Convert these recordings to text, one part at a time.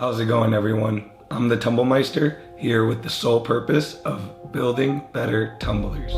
How's it going, everyone? I'm the Tumblemeister, here with the sole purpose of building better tumblers.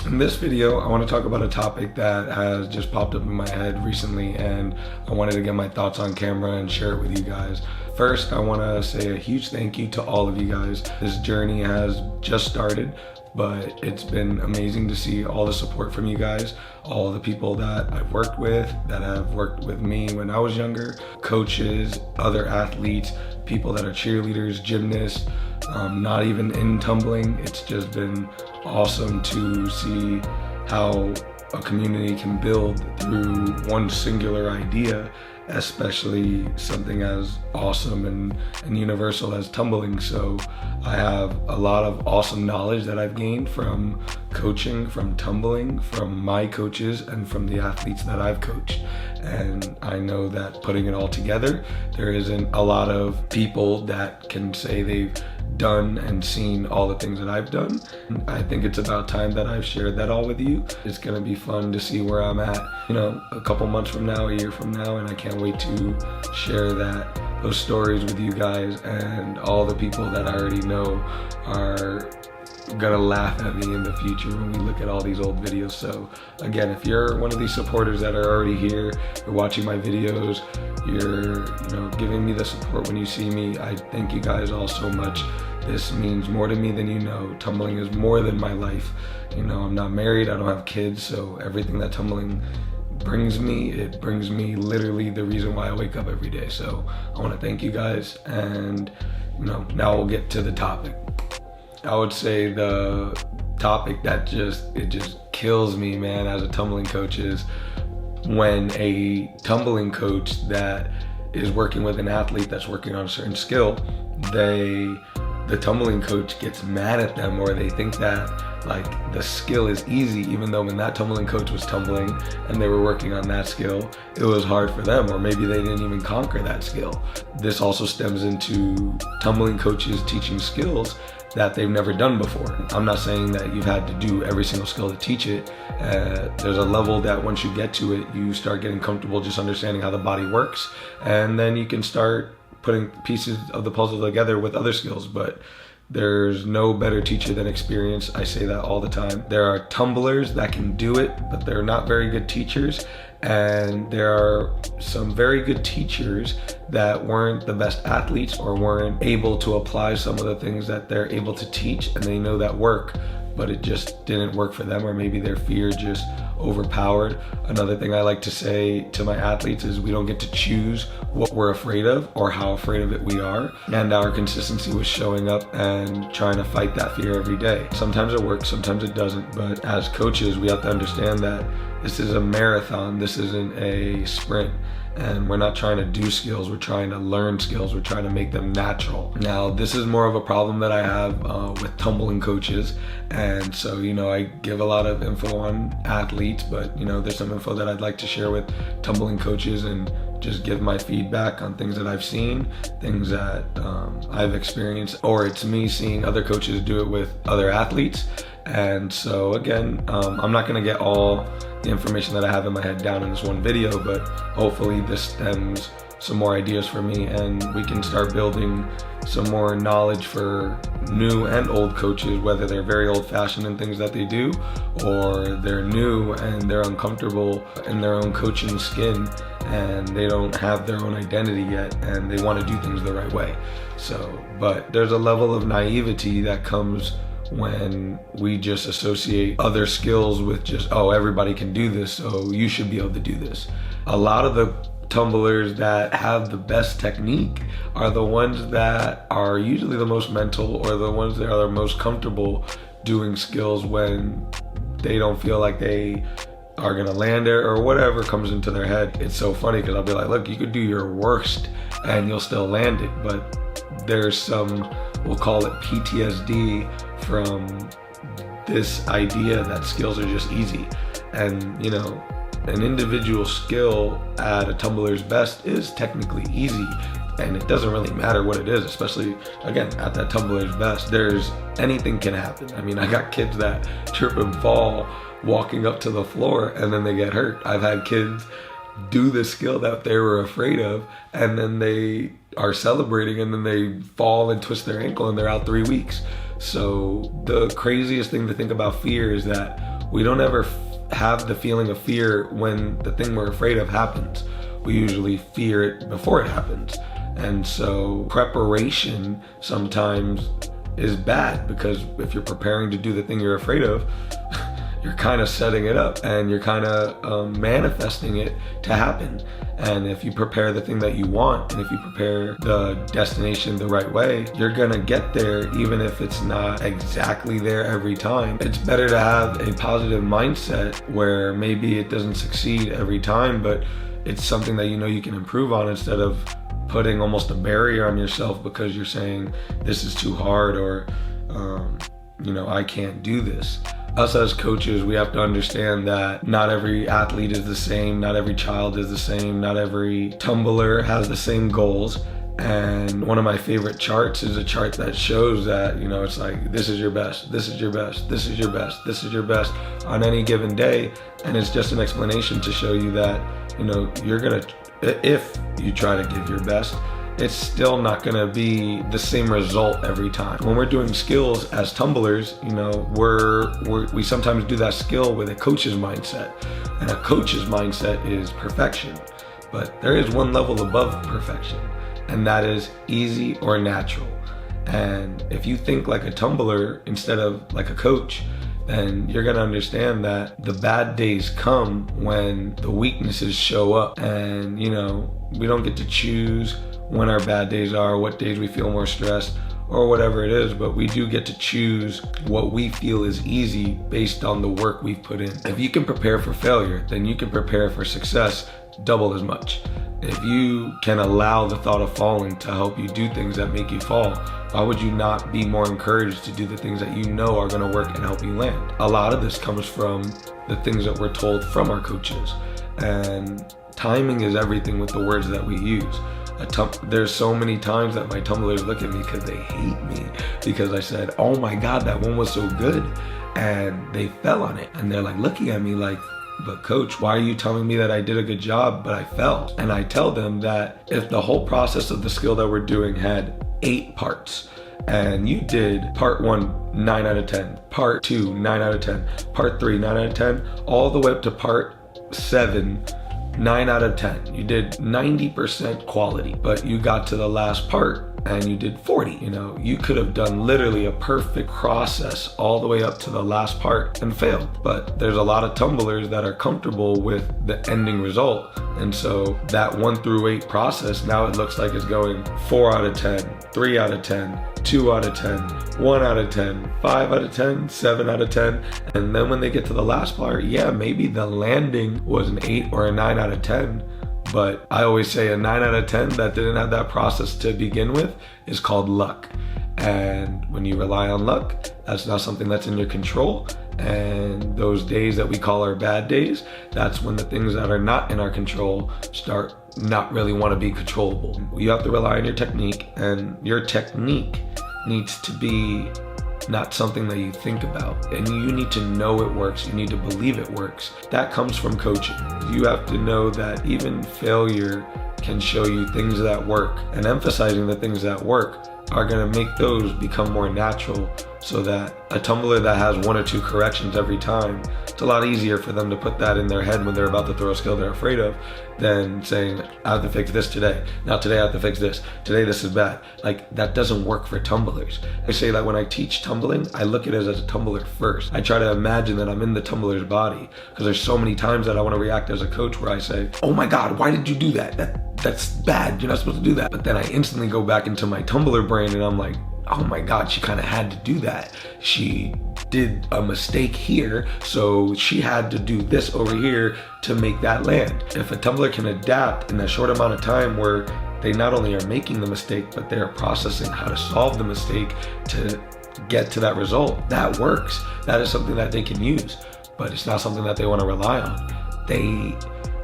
In this video, I want to talk about a topic that has just popped up in my head recently, and I wanted to get my thoughts on camera and share it with you guys. First, I want to say a huge thank you to all of you guys. This journey has just started, but it's been amazing to see all the support from you guys, all the people that I've worked with, that have worked with me when I was younger, coaches, other athletes, people that are cheerleaders, gymnasts, not even in tumbling. It's just been awesome to see how a community can build through one singular idea, especially something as awesome and universal as tumbling. So I have a lot of awesome knowledge that I've gained from coaching, from tumbling, from my coaches, and from the athletes that I've coached. And I know that putting it all together, there isn't a lot of people that can say they've done and seen all the things that I've done. I think it's about time that I've shared that all with you. It's gonna be fun to see where I'm at, a couple months from now, a year from now, and I can't wait to share those stories with you guys, and all the people that I already know are gonna laugh at me in the future when we look at all these old videos. So again, if you're one of these supporters that are already here, you're watching my videos, you're giving me the support when you see me, I thank you guys all so much. This means more to me than you know. Tumbling is more than my life. I'm not married, I don't have kids, so everything that tumbling brings me, it brings me literally the reason why I wake up every day. So I want to thank you guys, and now we'll get to the topic. I would say the topic that just kills me, man, as a tumbling coach is when a tumbling coach that is working with an athlete that's working on a certain skill, the tumbling coach gets mad at them, or they think that the skill is easy, even though when that tumbling coach was tumbling and they were working on that skill, it was hard for them, or maybe they didn't even conquer that skill. This also stems into tumbling coaches teaching skills that they've never done before. I'm not saying that you've had to do every single skill to teach it. There's a level that once you get to it, you start getting comfortable just understanding how the body works, and then you can start putting pieces of the puzzle together with other skills. But there's no better teacher than experience. I say that all the time. There are tumblers that can do it, but they're not very good teachers. And there are some very good teachers that weren't the best athletes, or weren't able to apply some of the things that they're able to teach, and they know that work, but it just didn't work for them, or maybe their fear just overpowered. Another thing I like to say to my athletes is we don't get to choose what we're afraid of or how afraid of it we are. And our consistency was showing up and trying to fight that fear every day. Sometimes it works, sometimes it doesn't, but as coaches, we have to understand that this is a marathon, this isn't a sprint. And we're not trying to do skills, we're trying to learn skills, we're trying to make them natural. Now, this is more of a problem that I have with tumbling coaches. And so, I give a lot of info on athletes, but there's some info that I'd like to share with tumbling coaches, and just give my feedback on things that I've seen, things that I've experienced, or it's me seeing other coaches do it with other athletes. And so again, I'm not gonna get all the information that I have in my head down in this one video, but hopefully this stems some more ideas for me, and we can start building some more knowledge for new and old coaches, whether they're very old-fashioned in things that they do, or they're new and they're uncomfortable in their own coaching skin, and they don't have their own identity yet, and they want to do things the right way. So, but there's a level of naivety that comes when we just associate other skills with just, oh, everybody can do this, so you should be able to do this. A lot of the tumblers that have the best technique are the ones that are usually the most mental, or the ones that are the most comfortable doing skills when they don't feel like they are gonna land it, or whatever comes into their head. It's so funny because I'll be like, look, you could do your worst and you'll still land it, but there's some, we'll call it PTSD, from this idea that skills are just easy. And an individual skill at a tumbler's best is technically easy, and it doesn't really matter what it is, especially again at that tumbler's best. Anything can happen. I mean, I got kids that trip and fall walking up to the floor, and then they get hurt. I've had kids do the skill that they were afraid of, and then they are celebrating, and then they fall and twist their ankle and they're out 3 weeks. So the craziest thing to think about fear is that we don't ever have the feeling of fear when the thing we're afraid of happens. We usually fear it before it happens. And so preparation sometimes is bad, because if you're preparing to do the thing you're afraid of, you're kind of setting it up and you're kind of manifesting it to happen. And if you prepare the thing that you want, and if you prepare the destination the right way, you're gonna get there even if it's not exactly there every time. It's better to have a positive mindset where maybe it doesn't succeed every time, but it's something that you know you can improve on, instead of putting almost a barrier on yourself because you're saying this is too hard, or I can't do this. Us as coaches, we have to understand that not every athlete is the same, not every child is the same, not every tumbler has the same goals. And one of my favorite charts is a chart that shows that, it's like, this is your best, this is your best, this is your best, this is your best on any given day. And it's just an explanation to show you that, you're gonna, if you try to give your best, it's still not gonna be the same result every time. When we're doing skills as tumblers, we sometimes do that skill with a coach's mindset. And a coach's mindset is perfection. But there is one level above perfection, and that is easy or natural. And if you think like a tumbler instead of like a coach, then you're gonna understand that the bad days come when the weaknesses show up. And we don't get to choose when our bad days are, what days we feel more stressed, or whatever it is, but we do get to choose what we feel is easy based on the work we've put in. If you can prepare for failure, then you can prepare for success double as much. If you can allow the thought of falling to help you do things that make you fall, why would you not be more encouraged to do the things that you know are gonna work and help you land? A lot of this comes from the things that we're told from our coaches. And timing is everything with the words that we use. There's so many times that my tumblers look at me because they hate me because I said, oh my God, that one was so good. And they fell on it. And they're like looking at me like, but coach, why are you telling me that I did a good job, but I fell? And I tell them that if the whole process of the skill that we're doing had 8 parts, and you did part 1, 9 out of 10, part 2, 9 out of 10, part 3, 9 out of 10, all the way up to part 7, 9 out of 10. You did 90% quality, but you got to the last part and you did 40. You could have done literally a perfect process all the way up to the last part and failed. But there's a lot of tumblers that are comfortable with the ending result. And so that 1 through 8 process, now it looks like it's going 4 out of 10, 3 out of 10, 2 out of 10, 1 out of 10, 5 out of 10, 7 out of 10. And then when they get to the last part, yeah, maybe the landing was an 8 or a 9 out of 10. But I always say a 9 out of 10 that didn't have that process to begin with is called luck. And when you rely on luck, that's not something that's in your control. And those days that we call our bad days, that's when the things that are not in our control start not really want to be controllable. You have to rely on your technique, and your technique needs to be not something that you think about. And you need to know it works. You need to believe it works. That comes from coaching. You have to know that even failure can show you things that work, and emphasizing the things that work are gonna make those become more natural, so that a tumbler that has 1 or 2 corrections every time, it's a lot easier for them to put that in their head when they're about to throw a skill they're afraid of than saying, I have to fix this today. Now today I have to fix this. Today this is bad. Like, that doesn't work for tumblers. I say that when I teach tumbling, I look at it as a tumbler first. I try to imagine that I'm in the tumbler's body, because there's so many times that I want to react as a coach where I say, oh my God, why did you do that? That's bad. You're not supposed to do that. But then I instantly go back into my tumbler brain and I'm like, oh my God, she kind of had to do that. She did a mistake here, so she had to do this over here to make that land. If a tumbler can adapt in a short amount of time where they not only are making the mistake, but they're processing how to solve the mistake to get to that result, that works. That is something that they can use, but it's not something that they want to rely on.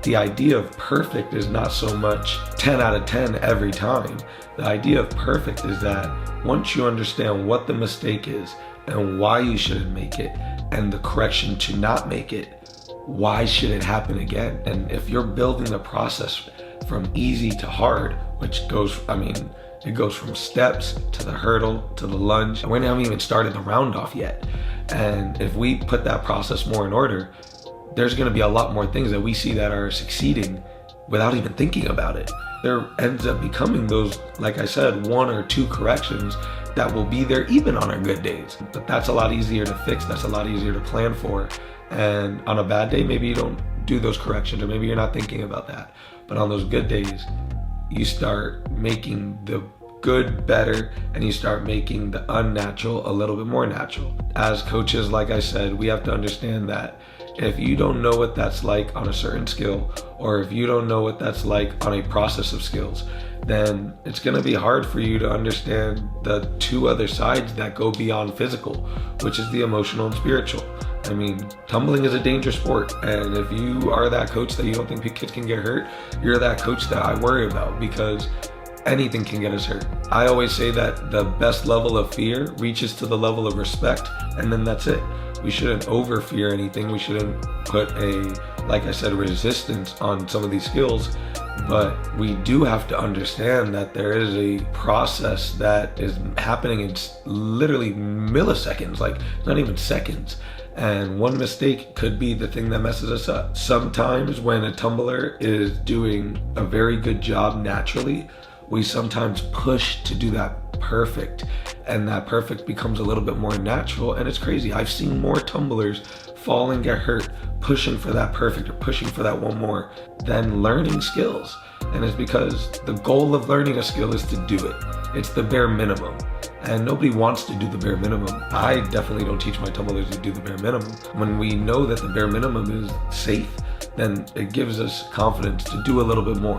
The idea of perfect is not so much 10 out of 10 every time. The idea of perfect is that once you understand what the mistake is and why you shouldn't make it and the correction to not make it, why should it happen again? And if you're building the process from easy to hard, which goes, it goes from steps to the hurdle to the lunge, and we haven't even started the round off yet. And if we put that process more in order, there's gonna be a lot more things that we see that are succeeding without even thinking about it. There ends up becoming those, like I said, 1 or 2 corrections that will be there even on our good days. But that's a lot easier to fix, that's a lot easier to plan for. And on a bad day, maybe you don't do those corrections, or maybe you're not thinking about that. But on those good days, you start making the good better, and you start making the unnatural a little bit more natural. As coaches, like I said, we have to understand that if you don't know what that's like on a certain skill, or if you don't know what that's like on a process of skills, then it's gonna be hard for you to understand the 2 other sides that go beyond physical, which is the emotional and spiritual. Tumbling is a dangerous sport, and if you are that coach that you don't think kids can get hurt, you're that coach that I worry about, because anything can get us hurt. I always say that the best level of fear reaches to the level of respect, and then that's it. We shouldn't over fear anything. We shouldn't put like I said, resistance on some of these skills, but we do have to understand that there is a process that is happening in literally milliseconds, like not even seconds. And one mistake could be the thing that messes us up. Sometimes when a tumbler is doing a very good job naturally, we sometimes push to do that perfect, and that perfect becomes a little bit more natural, and it's crazy. I've seen more tumblers fall and get hurt pushing for that perfect or pushing for that one more than learning skills. And it's because the goal of learning a skill is to do it. It's the bare minimum. And nobody wants to do the bare minimum. I definitely don't teach my tumblers to do the bare minimum. When we know that the bare minimum is safe, then it gives us confidence to do a little bit more.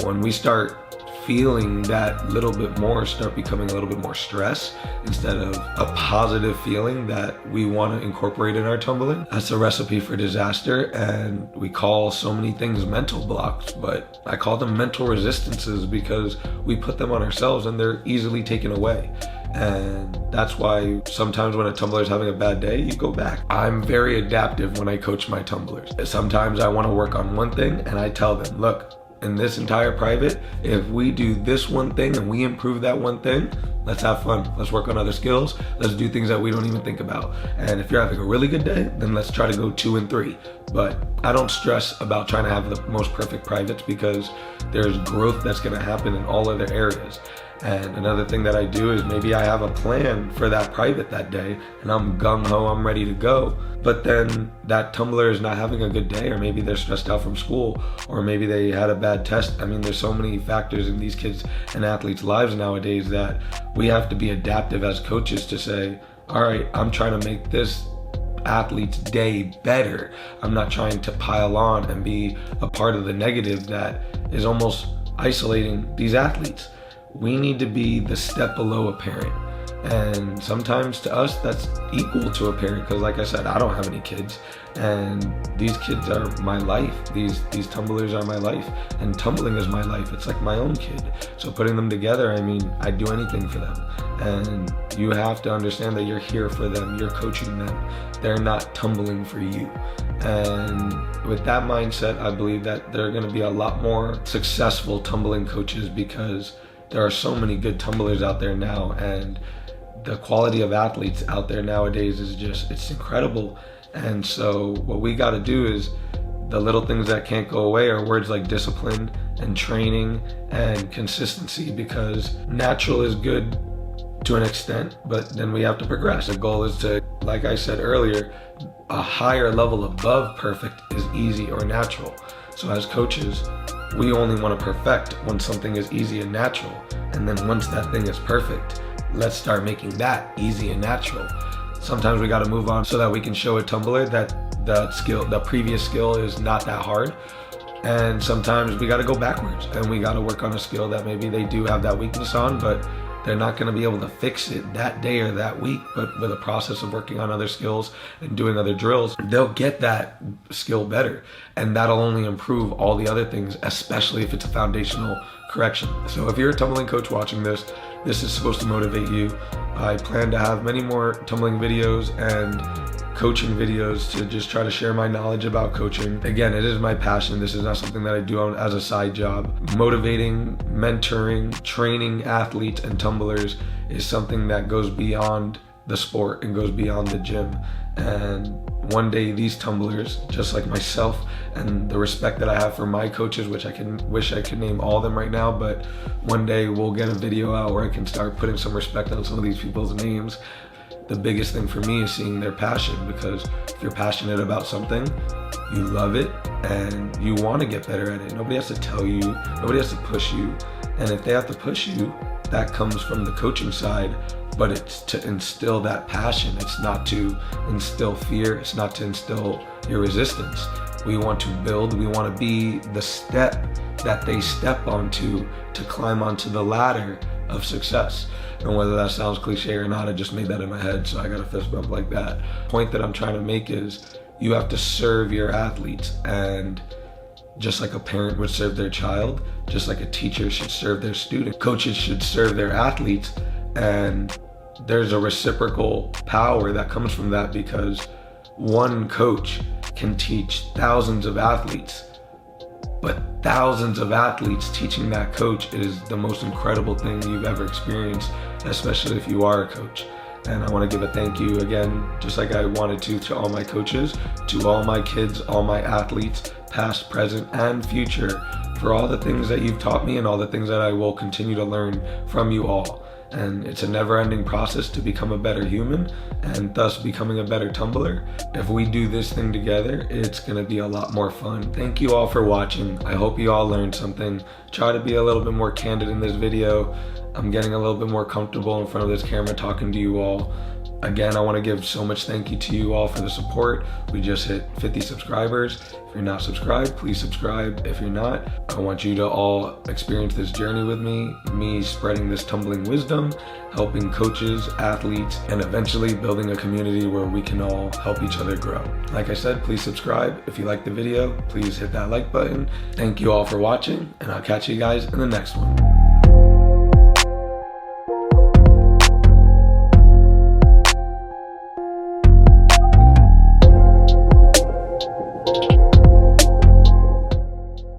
When we start feeling that little bit more, start becoming a little bit more stress instead of a positive feeling that we want to incorporate in our tumbling, that's a recipe for disaster. And we call so many things mental blocks, but I call them mental resistances because we put them on ourselves and they're easily taken away. And that's why sometimes when a tumbler is having a bad day, you go back. I'm very adaptive when I coach my tumblers. Sometimes I want to work on one thing and I tell them, look, in this entire private, if we do this one thing and we improve that one thing, let's have fun. Let's work on other skills. Let's do things that we don't even think about. And if you're having a really good day, then let's try to go 2 and 3. But I don't stress about trying to have the most perfect privates, because there's growth that's gonna happen in all other areas. And another thing that I do is maybe I have a plan for that private that day and I'm gung-ho, I'm ready to go. But then that tumbler is not having a good day, or maybe they're stressed out from school, or maybe they had a bad test. There's so many factors in these kids and athletes' lives nowadays that we have to be adaptive as coaches to say, all right, I'm trying to make this athlete's day better. I'm not trying to pile on and be a part of the negative that is almost isolating these athletes. We need to be the step below a parent. And sometimes to us, that's equal to a parent, because like I said, I don't have any kids, and these kids are my life. These tumblers are my life, and tumbling is my life. It's like my own kid. So putting them together, I'd do anything for them. And you have to understand that you're here for them. You're coaching them. They're not tumbling for you. And with that mindset, I believe that there are going to be a lot more successful tumbling coaches, because there are so many good tumblers out there now, and the quality of athletes out there nowadays is it's incredible. And so what we got to do is, the little things that can't go away are words like discipline and training and consistency, because natural is good to an extent, but then we have to progress. The goal is to, like I said earlier, a higher level above perfect is easy or natural. So as coaches, we only want to perfect when something is easy and natural. And then once that thing is perfect, let's start making that easy and natural. Sometimes we got to move on so that we can show a tumbler that the previous skill is not that hard. And sometimes we got to go backwards and we got to work on a skill that maybe they do have that weakness on, but they're not going to be able to fix it that day or that week. But with a process of working on other skills and doing other drills, they'll get that skill better. And that'll only improve all the other things, especially if it's a foundational correction. So if you're a tumbling coach watching this is supposed to motivate you. I plan to have many more tumbling videos and coaching videos to just try to share my knowledge about coaching. Again, it is my passion. This is not something that I do as a side job. Motivating, mentoring, training athletes and tumblers is something that goes beyond the sport and goes beyond the gym. And one day these tumblers, just like myself, and the respect that I have for my coaches, which wish I could name all of them right now, but one day we'll get a video out where I can start putting some respect on some of these people's names. The biggest thing for me is seeing their passion, because if you're passionate about something, you love it and you want to get better at it. Nobody has to tell you, nobody has to push you. And if they have to push you, that comes from the coaching side, but it's to instill that passion. It's not to instill fear. It's not to instill your resistance. We want to build, we want to be the step that they step onto to climb onto the ladder of success. And whether that sounds cliche or not, I just made that in my head, so I got a fist bump like that. Point that I'm trying to make is you have to serve your athletes, and just like a parent would serve their child, just like a teacher should serve their student, coaches should serve their athletes, and there's a reciprocal power that comes from that, because one coach can teach thousands of athletes, but thousands of athletes teaching that coach is the most incredible thing you've ever experienced, especially if you are a coach. And I want to give a thank you again, just like I wanted to all my coaches, to all my kids, all my athletes, past, present, and future, for all the things that you've taught me and all the things that I will continue to learn from you all. And it's a never-ending process to become a better human and thus becoming a better tumbler. If we do this thing together, it's gonna be a lot more fun. Thank you all for watching. I hope you all learned something. Try to be a little bit more candid in this video. I'm getting a little bit more comfortable in front of this camera talking to you all. Again, I want to give so much thank you to you all for the support. We just hit 50 subscribers. If you're not subscribed, please subscribe. If you're not, I want you to all experience this journey with me spreading this tumbling wisdom, helping coaches, athletes, and eventually building a community where we can all help each other grow. Like I said, please subscribe. If you liked the video, please hit that like button. Thank you all for watching, and I'll catch you guys in the next one.